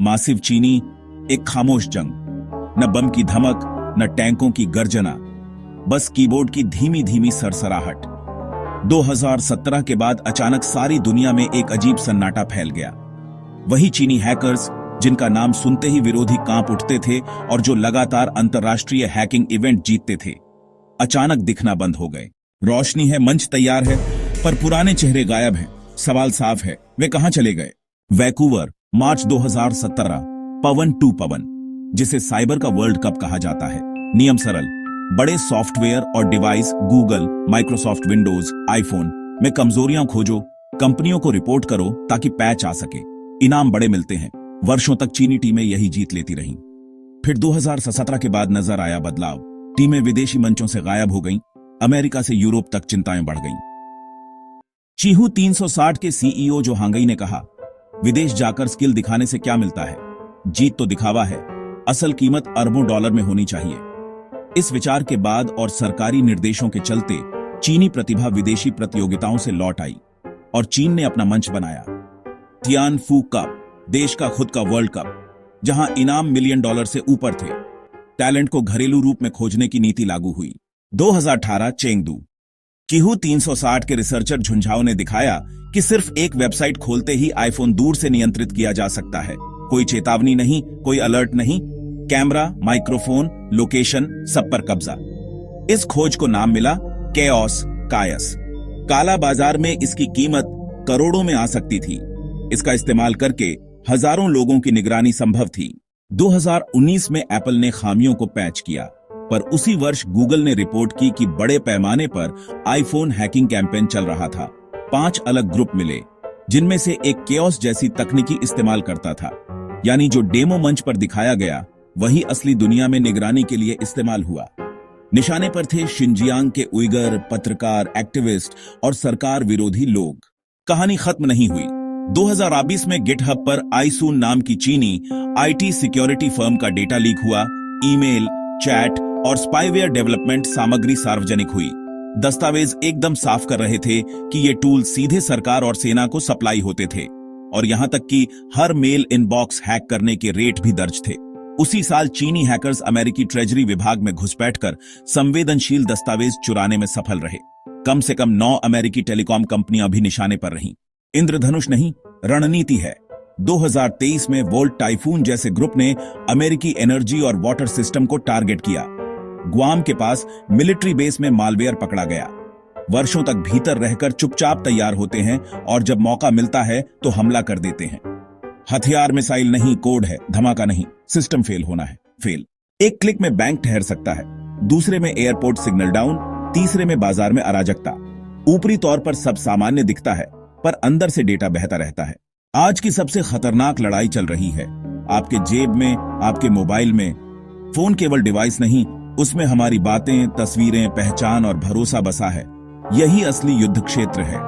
Massive चीनी, एक खामोश जंग। न बम की धमक, न टैंकों की गर्जना, बस कीबोर्ड की धीमी धीमी सरसराहट। 2017 के बाद अचानक सारी दुनिया में एक अजीब सन्नाटा फैल गया। वही चीनी हैकर्स जिनका नाम सुनते ही विरोधी कांप उठते थे और जो लगातार अंतर्राष्ट्रीय हैकिंग इवेंट जीतते थे, अचानक दिखना बंद हो गए। रोशनी है, मंच तैयार है, पर पुराने चेहरे गायब हैं। सवाल साफ है, वे कहां चले गए? Vancouver, March 2017। पवन टू पवन, जिसे साइबर का वर्ल्ड कप कहा जाता है। नियम सरल, बड़े सॉफ्टवेयर और device Google, Microsoft Windows, iPhone में कमजोरियां खोजो, कंपनियों को रिपोर्ट करो ताकि पैच आ सके। इनाम बड़े मिलते हैं। वर्षों तक चीनी टीमें यही जीत लेती रहीं। फिर 2017 के बाद नजर आया बदलाव। टीमें विदेशी मंचों से गायब हो गईं। अमेरिका से यूरोप तक चिंताएं बढ़ गईं। चीहू 360 के सीईओ जो हांगई ने कहा, विदेश जाकर स्किल दिखाने से क्या मिलता है? जीत तो दिखावा है, असल कीमत अरबों डॉलर में होनी चाहिए। इस विचार के बाद और सरकारी निर्देशों के चलते चीनी प्रतिभा विदेशी प्रतियोगिताओं से लौट आई और चीन ने अपना मंच बनाया। तियानफू कप, देश का खुद का वर्ल्ड कप, जहां इनाम $1 मिलियन से ऊपर थे। टैलेंट को घरेलू रूप में खोजने की नीति लागू हुई। 2018 चेंगदू, चीहू 360 के रिसर्चर झुंझाओ ने दिखाया कि सिर्फ एक वेबसाइट खोलते ही आईफोन दूर से नियंत्रित किया जा सकता है। कोई चेतावनी नहीं, कोई अलर्ट नहीं, कैमरा, माइक्रोफोन, लोकेशन, सब पर कब्जा। इस खोज को नाम मिला केओस कायस। काला बाजार में इसकी कीमत करोड़ों में आ सकती थी। इसका इस्तेमाल करके हजारों लोगों की निगरानी संभव थी। 2019 में एप्पल ने खामियों को पैच किया, पर उसी वर्ष गूगल ने रिपोर्ट की कि बड़े पैमाने पर आईफोन हैकिंग कैंपेन चल रहा था। 5 अलग ग्रुप मिले, जिनमें से एक केओस जैसी तकनीकी इस्तेमाल करता था। यानी जो डेमो मंच पर दिखाया गया, वही असली दुनिया में निगरानी के लिए इस्तेमाल हुआ। निशाने पर थे शिनजियांग के उइगर, पत्रकार, एक्टिविस्ट और सरकार विरोधी लोग। कहानी खत्म नहीं हुई। 2020 में गिटहब पर आईसून नाम की चीनी आईटी सिक्योरिटी फर्म का डेटा लीक हुआ। ईमेल, चैट और स्पाईवेयर डेवलपमेंट सामग्री सार्वजनिक हुई। दस्तावेज एकदम साफ कर रहे थे कि ये टूल सीधे सरकार और सेना को सप्लाई होते थे, और यहां तक कि हर मेल इनबॉक्स हैक करने के रेट भी दर्ज थे। उसी साल चीनी हैकर्स अमेरिकी ट्रेजरी विभाग में घुसपैठ कर संवेदनशील दस्तावेज चुराने में सफल रहे। कम से कम 9 अमेरिकी टेलीकॉम कंपनियां भी निशाने पर रहीं। इंद्रधनुष नहीं, रणनीति है। 2023 में वोल्ट टाइफून जैसे ग्रुप ने अमेरिकी एनर्जी और वाटर सिस्टम को टारगेट किया। ग्वाम के पास मिलिट्री बेस में मालवेयर पकड़ा गया। वर्षों तक भीतर रहकर चुपचाप तैयार होते हैं और जब मौका मिलता है तो हमला कर देते हैं। हथियार मिसाइल नहीं, कोड है, धमाका नहीं, सिस्टम फेल होना है, फेल। एक क्लिक में बैंक ठहर सकता है, दूसरे में एयरपोर्ट सिग्नल डाउन, तीसरे में बाजार में अराजकता। ऊपरी तौर पर सब सामान्य दिखता है, पर अंदर से डेटा बहता रहता है। आज की सबसे खतरनाक लड़ाई चल रही है आपके जेब में, आपके मोबाइल में। फोन केवल डिवाइस नहीं, उसमें हमारी बातें, तस्वीरें, पहचान और भरोसा बसा है। यही असली युद्ध क्षेत्र है।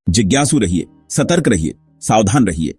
जिज्ञासु रहिए, सतर्क रहिए, सावधान रहिए।